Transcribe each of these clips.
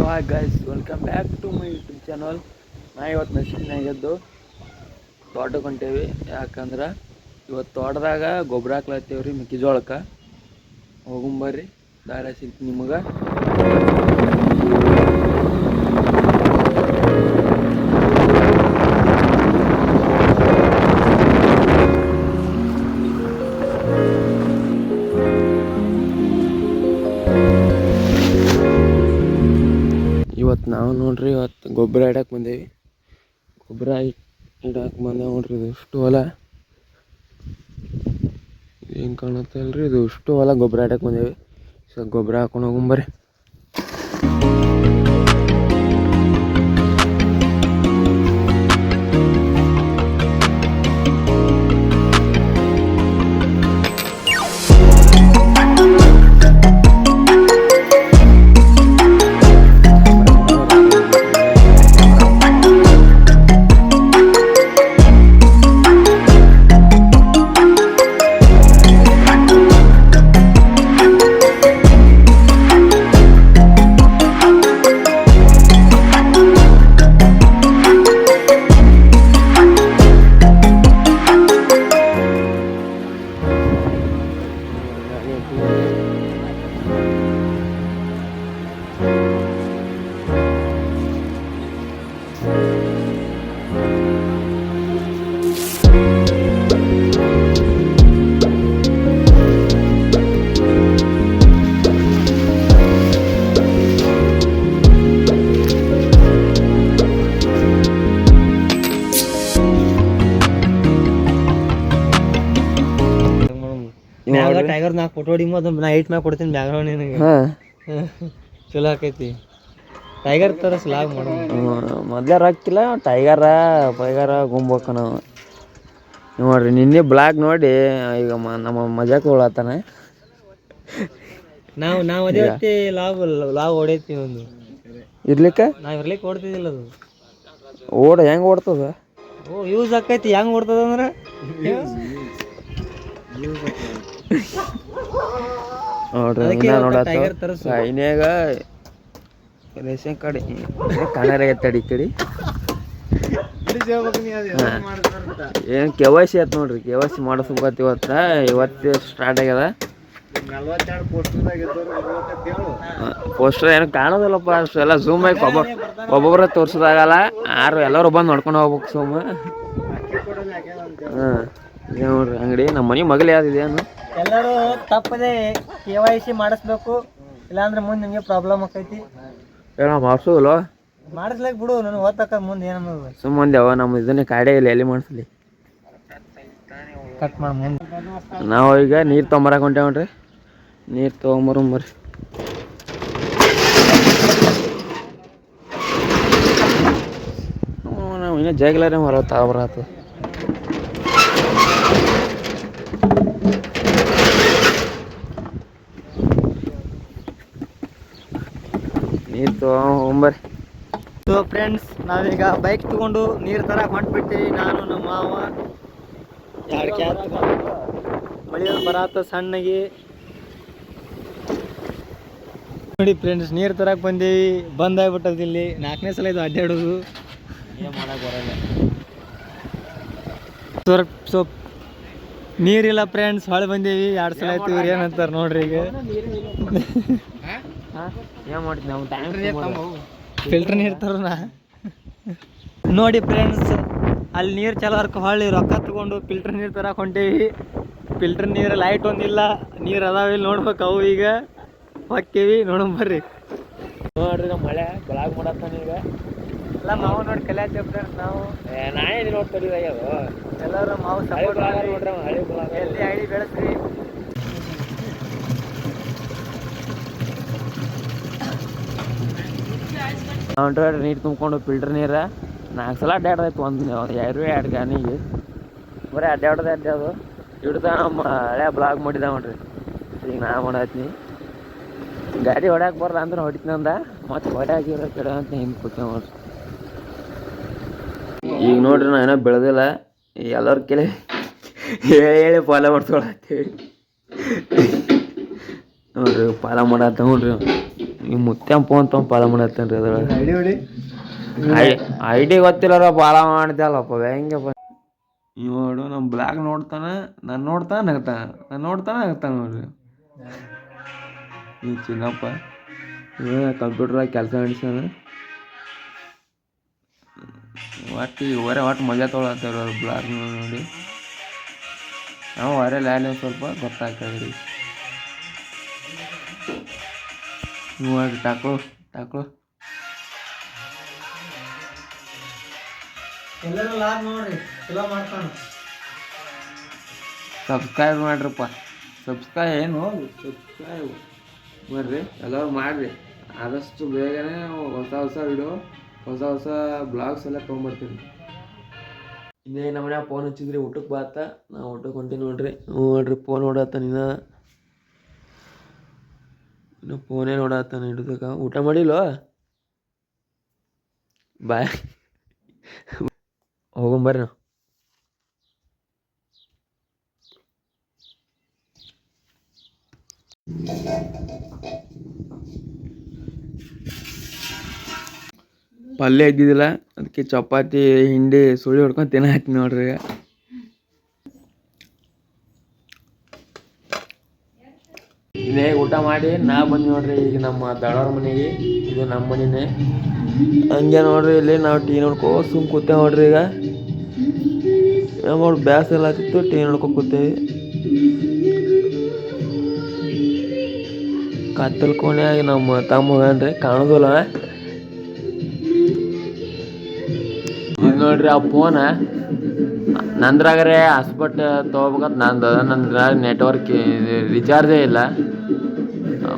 Hi guys, welcome back to my YouTube channel. ನಾ ಇವತ್ತು ನಶಿನಾಗೆದ್ದು ತೋಟಕ್ಕೆ ಹೊಂಟೇವಿ. ಯಾಕಂದ್ರೆ ಇವತ್ತು ತೋಟದಾಗ ಗೊಬ್ಬರ ಹಾಕ್ಲತ್ತೀವ್ರಿ ಮೆಕ್ಕೆಜೋಳಕ್ಕೆ. ಹೋಗುಂಬರ್ರಿ, ದಾರ ಸಿಗ್ತೀನಿ ನಿಮಗೆ. ಇವತ್ತು ನಾವು ನೋಡ್ರಿ, ಇವತ್ತು ಗೊಬ್ಬರ ಇಡಕ್ಕೆ ಬಂದೇವಿ. ಗೊಬ್ಬರ ಇಡಕ್ಕೆ ಬಂದೇವೆ ನೋಡ್ರಿ. ಇದು ಇಷ್ಟು ಹೊಲ ಏನು ಕಾಣುತ್ತೆ ಅಲ್ರಿ, ಇದು ಇಷ್ಟು ಹೊಲ ಗೊಬ್ಬರ ಇಡಕ್ಕೆ ಬಂದೇವಿ. ಸೊ ಗೊಬ್ಬರ ಹಾಕೊಂಡು ಹೋಗುಂಬರ್ರಿ. ಟೈಗರ್ ನಾ ಫೋಟೋ ಹೊಡಿ ನಾ 8 ಮ್ಯಾಗ ಕೊಡ್ತೀನಿ ಬ್ಯಾಗ್ರೌಂಡ್ ನಿನಗೆ. ಚಲೋ ಆಕೈತಿ. ಟೈಗರ್ ತರ ಲಾಗ್ ಮಾಡು. ಮೊದ್ಲೇ ರೊಕ್ಕಿಲ್ಲ, ಟೈಗರ ಗುಂಬೋಕ ನಾವು ನೋಡ್ರಿ. ನಿನ್ನೆ ಬ್ಲಾಗ್ ನೋಡಿ ಈಗ ನಮ್ಮ ಮಜಾಕ್ ಉಳತ್ತಾನ. ನಾವು ಅದೇ ಲಾಗ್ ಹೊಡೈತಿ ಒಂದು ಇರ್ಲಿಕ್ಕೆ. ನಾವ್ ಇರ್ಲಿಕ್ಕೆ ಓಡ್ತಿದ್ದಿಲ್ಲ ಅದು. ಹೆಂಗ್ ಓಡ್ತದ? ಯೂಸ್ ಆಕೈತಿ. ಹೆಂಗ್ ಓಡ್ತದ ಅಂದ್ರೆ ಇನ್ಯಾಗ ರೇಷನ್ ಕಾರ್ಡ್ ಕನ್ನಡ ಎತ್ತಡಿ ಕಡಿ ಏನು KYC ಆಯ್ತು ನೋಡ್ರಿ. KYC ಮಾಡಿಸ್ಬೇಕತ್ ಇವತ್ತು ಸ್ಟಾರ್ಟ್ ಆಗ್ಯದ. ಪೋಸ್ಟರ್ ಏನು ಕಾಣೋದಿಲ್ಲಪ್ಪ, ಅಷ್ಟು ಎಲ್ಲ ಝೂಮ್ ಆಗಿ ಒಬ್ಬೊಬ್ಬರ ತೋರ್ಸೋದಾಗಲ್ಲ. ಎಲ್ಲರೂ ಬಂದು ನೋಡ್ಕೊಂಡು ಹೋಗ್ಬೇಕು ಸುಮ್ಮ. ನೋಡ್ರಿ ಅಂಗಡಿ ನಮ್ಮ ಮನೆ ಮಗಲು ಯಾವ್ದಿದೇನು. ಎಲ್ಲರೂ ತಪ್ಪದೆ KYC ಮಾಡಿಸ್ಬೇಕು, ಇಲ್ಲಾಂದ್ರೆ ಮುಂದೆ ನಿಮಗೆ ಪ್ರಾಬ್ಲಮ್ ಆಕೈತಿ. ಮಾಡಿಸೋದಿಲ್ಲ, ಮಾಡಿಸ್ಲಿಕ್ಕೆ ಬಿಡು. ನನಗೆ ಓದ್ತಕ್ಕ ಮುಂದೆ ಏನನ್ನೋದು ಸುಮ್ಮಂದೆ ಅವ ನಮ್ಮ ಇದನ್ನೇ ಕಾಡೆ ಇಲ್ಲ, ಎಲ್ಲಿ ಮಾಡಿಸ್ಲಿ. ಕಟ್ ಮಾಡಿ ಮುಂದೆ ನಾವು ಈಗ ನೀರು ತೊಗೊಂಬರಕ್ಕೆ ಹೊಂಟೇವ್ರಿ. ನೀರು ತೊಗೊಂಬರ್ರಿ. ನಾವು ಇನ್ನೂ ಜಾಗಿಲಾರೆ ಮರ ತಗೊಬರತ್ತ. ನೀರು ತೊಗೊಂಬರ್ರಿ. ಸೊ ಫ್ರೆಂಡ್ಸ್, ನಾವೀಗ ಬೈಕ್ ತಗೊಂಡು ನೀರು ತರಕ್ಕೆ ಹೊಂಟ್ಬಿಟ್ಟಿವಿ. ನಾನು ನಮ್ಮ ಮಾವ 2 ಕ್ಯಾನ್ ತಗೊಂಡು ಮಳೆಯೊಂದು ಬರತ್ತ ಸಣ್ಣಗೆ. ನೋಡಿ ಫ್ರೆಂಡ್ಸ್, ನೀರು ತರಕ್ಕೆ ಬಂದೇವಿ. ಬಂದಾಗ್ಬಿಟ್ಟದ ಇಲ್ಲಿ 4ನೇ ಸಲ ಇದು ಅಡ್ಡಾಡೋದು. ಏನು ಮಾಡಕ್ಕೆ ಬರಲ್ಲ. ಸೊ ನೀರಿಲ್ಲ ಫ್ರೆಂಡ್ಸ್, ಹೊಳೆ ಬಂದೇವಿ. 2 ಸಲ ಆಯ್ತು. ಇವ್ರು ಏನಂತಾರೆ ನೋಡ್ರಿ. ಈಗ ಏನು ಮಾಡ್ತೀವಿ ನಾವು, ಫಿಲ್ಟರ್ ನೀರು ತರೋಣ. ನೋಡಿ ಫ್ರೆಂಡ್ಸ್, ಅಲ್ಲಿ ನೀರು ಚಲೋರ್ಕ ಹೊಳ್ಳಿ ರೊಕ್ಕ ತಗೊಂಡು ಫಿಲ್ಟರ್ ನೀರು ತರಕ್ಕೆ ಹೊಂಟೇವಿ. ಫಿಲ್ಟರ್ ನೀರು ಲೈಟ್ ಒಂದಿಲ್ಲ, ನೀರು ಅದಾವ ಇಲ್ಲಿ ನೋಡ್ಬೇಕು. ಅವು ಈಗ ಹೊಕ್ಕೇವಿ, ನೋಡಂಬರ್ರಿ. ನೋಡ್ರಿ ನಮ್ಮ ಮಳೆ ಬ್ಲಾಗ್ ಮಾಡತ್ತಾನ ಈಗ. ಎಲ್ಲ ಮಾವು ನೋಡಿ ಕಲಿಯತ್ತೇವೆ ಫ್ರೆಂಡ್ಸ್. ನಾವು ನಾಯಿ ನೋಡ್ತೀವಿ ಎಲ್ಲರೂ ಮಾವು ಸಪೋರ್ಟ್ ನೋಡ್ರಿ. ಹಳಿ ಬ್ಲಾಗ್ ಎಲ್ಲಿ ಹಳ್ಳಿ ಬೆಳೆಸ್ರಿ. ಹೊಂಟ್ರಿ ನೀರು ತುಂಬ್ಕೊಂಡು ಫಿಲ್ಟರ್ ನೀರು 4 ಸಲ ಅಡ್ಡಾಡ್ದಾಯ್ತು. 2 ಗಾನಿಗೆ ಬರೀ ಅಡ್ಡಾಡೋದು ಹಿಡ್ದ ನಮ್ಮ ಹಳೆ ಬ್ಲಾಗ್ ಮಾಡಿದ ನೋಡ್ರಿ. ಈಗ ನಾ ಮಾಡತ್ತೀನಿ. ಗಾಡಿ ಹೊಡ್ಯಾಕೆ ಬರಲ್ಲ ಅಂದ್ರೆ ಹೊಡಿತೀನಂದ, ಮತ್ತು ಹೊಡ್ಯಾಕಿರೋ ಕಡೆ ಅಂತ ಹಿಂದೆ ಕೊಟ್ಟೆ ನೋಡ್ರಿ. ಈಗ ನೋಡ್ರಿ ನಾ ಏನೋ ಬೆಳೆದಿಲ್ಲ, ಎಲ್ಲರ ಕೇಳಿ ಹೇಳಿ ಫಾಲೋ ಮಾಡ್ಕೊಳತ್ತೀವಿ ನೋಡ್ರಿ. ಫಾಲೋ ಮಾಡತ್ತ ನೋಡ್ರಿ. ಈ ಮುತ್ಯ ಫೋನ್ ತೊಗೊಂಡು ಪಾಲ ಮಾಡತ್ತೇನೆ ರೀ ಅದ್ರೊಳಗೆ ಐಡಿ ಹೊಡಿ ಐ ಡಿ ಗೊತ್ತಿಲ್ಲ ಪಾಲ ಮಾಡ್ದಲ್ಲಪ್ಪ ಹೆಂಗೆ ನೋಡು ನಮ್ಮ ಬ್ಲಾಗ್ ನೋಡ್ತಾನೆ ನಾನು ನೋಡ್ತಾನೆ ನಗ್ತಾನೆ ನೋಡ್ರಿ ಈ ಚಿನ್ನಪ್ಪ ಕಂಪ್ಯೂಟ್ರಾಗ ಕೆಲಸ ನಡೆಸ್ಯಾನ ಒಟ್ಟು ಮಜಾ ತೊಗೊಳತ್ತವ್ರ ಬ್ಲಾಗ್ ನೋಡಿ ನಾವು ಹೊರೆ ಲ್ಯಾಲೆ ಸ್ವಲ್ಪ ಗೊತ್ತಾಗ್ತದ್ರಿ ನೋಡಿ ಟಾಕ್ಳು ಎಲ್ಲರೂ ಲಾಗ್ ನೋಡ್ರಿ ಚಲೋ ಮಾಡ್ತಾನೆ ಸಬ್ಸ್ಕ್ರೈಬ್ ಮಾಡ್ರಪ್ಪ ಸಬ್ಸ್ಕ್ರೈಬ್ ಮಾಡ್ರಿ ಎಲ್ಲರೂ ಮಾಡ್ರಿ ಆದಷ್ಟು ಬೇಗನೆ ಹೊಸ ವಿಡಿಯೋ ಹೊಸ ಬ್ಲಾಗ್ಸ್ ಎಲ್ಲ ತೊಗೊಂಬರ್ತೀನಿ ಇನ್ನೇ ನಮ್ಮ ಮನ್ಯಾಗ ಫೋನ್ ಹಚ್ಚಿದ್ರಿ ಊಟಕ್ಕೆ ಬಾತ ನಾವು ಊಟಕ್ಕೆ ಹೊಂಟೀನಿ ನೋಡ್ರಿ ಫೋನ್ ನೋಡತ್ತ ಇನ್ನು ಫೋನೇ ನೋಡತ್ತಾನ ಹಿಡಿದಕ್ಕ ಊಟ ಮಾಡಿಲ್ವ ಬಾಯ್ ಹೋಗಂಬರ್ರಿ ನಾವು ಪಲ್ಯ ಇದ್ದಿದ್ದಿಲ್ಲ ಅದಕ್ಕೆ ಚಪಾತಿ ಹಿಂಡಿ ಸುಳಿ ಹೊಡ್ಕೊಂಡು ತಿನ್ನತ್ತೀನಿ ನೋಡ್ರಿ ಈಗ ಇನ್ನೇ ಊಟ ಮಾಡಿ ನಾ ಬಂದು ನೋಡ್ರಿ ಈಗ ನಮ್ಮ ದಳವ್ರ ಮನೆಗೆ ಇದು ನಮ್ಮ ಮನೆಯೇ ಹಂಗೆ ನೋಡ್ರಿ ಇಲ್ಲಿ ನಾವು ಟೀ ನೋಡ್ಕೋ ಸುಮ್ ಕೂತೇವೆ ನೋಡ್ರಿ ಈಗ ನೋಡಿ ಬೇಸರ ಆಗ್ತಿತ್ತು ಟೀ ನೋಡ್ಕೊ ಕೂತೇವಿ ಕತ್ತಲ್ ಕೋಣೆಯಾಗಿ ನಮ್ಮ ತಮ್ಮ ಹೋಗ್ಯಾನ್ರಿ ಕಾಣೋದಿಲ್ಲ ಇದು ನೋಡ್ರಿ ಆ ಫೋನ ನಂದ್ರಾಗರೆ ಹಾಸ್ಪಟ್ ತೊಗೋಬೇಕಂತ ನಂದ್ರಾಗ ನೆಟ್ವರ್ಕ್ ರಿಚಾರ್ಜೇ ಇಲ್ಲ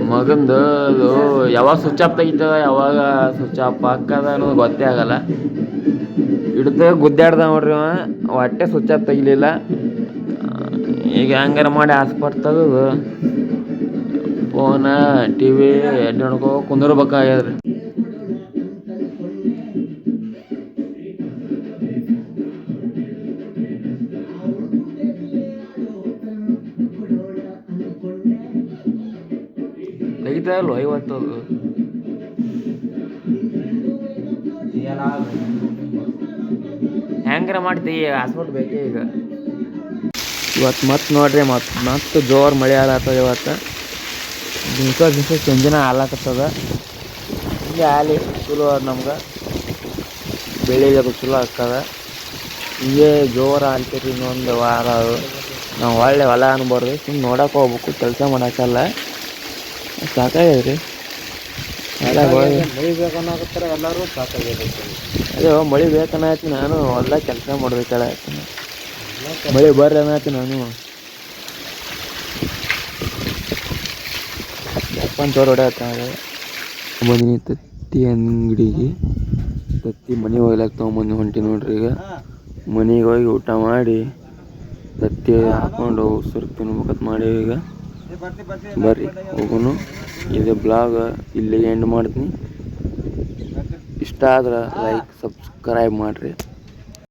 ಮಗಂದು ಅದು ಯಾವಾಗ ಸ್ವಿಚ್ ಆಫ್ ತೆಗಿತದ ಯಾವಾಗ ಸ್ವಿಚ್ ಆಫ್ ಹಾಕದ ಅನ್ನೋದು ಗೊತ್ತೇ ಆಗಲ್ಲ ಹಿಡ್ದು ಗುದ್ದಾಡ್ದ ನೋಡ್ರಿ ಹೊಟ್ಟೆ ಸ್ವಿಚ್ ಆಫ್ ತೆಗಿಲಿಲ್ಲ ಈಗ ಹಂಗಾರ ಮಾಡಿ ಹಾಸ್ಪಟ್ ತೆಗೆದು ಫೋನ ಟಿ ವಿ ಎಡ್ ನೋಡ್ಕೋ ಕುಂದಿರ್ಬೇಕಾಗ್ಯದ್ರಿ ತೆಗಿತಾ ಇಲ್ವ ಇವತ್ತು ಹೆಂಗಾರ ಮಾಡ್ತೀವಿ ಹಾಸ್ಪಿಟ್ ಬೇಕೇ ಈಗ ಇವತ್ತು ಮತ್ತೆ ನೋಡ್ರಿ ಮತ್ತೆ ಜೋರು ಮಳೆ ಆಲತ್ತದ ಇವತ್ತು ದಿವಸ ಸಂಜೆನ ಹಾಲಾಕತ್ತದ ಹಿಂಗೆ ಹಾಲಿ ಚಲೋ ಅದ ನಮ್ಗೆ ಬೆಳಿಗ್ಗೆ ಚಲೋ ಆಗ್ತದ ಹಿಂಗೆ ಜೋರು ಹಾಲ್ತೀರಿ ಇನ್ನೊಂದು ವಾರ ನಾವು ಒಳ್ಳೆ ಹೊಲ ಅನ್ಬಾರ್ದು ಸುಮ್ಮನೆ ನೋಡಕ್ಕೆ ಹೋಗ್ಬೇಕು ಕೆಲಸ ಮಾಡೋಕ್ಕಲ್ಲ ಸಾಕಾಗ್ಯದ್ರಿ ಮಳೆ ಬೇಕನ್ನಾಗತ್ತಾರ ಎಲ್ಲರೂ ಸಾಕಾಗ್ಯದ ಅದೇ ಮಳೆ ಬೇಕನ್ನತ್ತೀನಿ ನಾನು ಹೊಲ ಕೆಲಸ ಮಾಡ್ಬೇಕಲ್ಲ ಮಳೆ ಬರ್ರಿ ಅನ್ನತ್ತೀನಿ ನಾನು ಜೋರು ಹೊಡ್ಯಾತಾಗ ಬಂದಿನಿ ತತ್ತಿ ಅಂಗಡಿಗೆ ತತ್ತಿ ಮನೆಗೆ ಹೋಗ್ಲಾಕ ತೊಗೊಂಬಂದು ಹೊಂಟಿ ನೋಡ್ರಿ ಈಗ ಮನೆಗೆ ಹೋಗಿ ಊಟ ಮಾಡಿ ತತ್ತಿ ಹಾಕೊಂಡು ಉಸುರು ತಿನ್ಬೇಕಂತ ಮಾಡೀವಿ ಈಗ ಬರ್ರಿ ಹೋಗೋನು ಇದು ಬ್ಲಾಗ್ ಇಲ್ಲಿಗೆ ಎಂಡ್ ಮಾಡ್ತೀನಿ ಇಷ್ಟ ಆದ್ರೆ ಲೈಕ್ ಸಬ್ಸ್ಕ್ರೈಬ್ ಮಾಡಿರಿ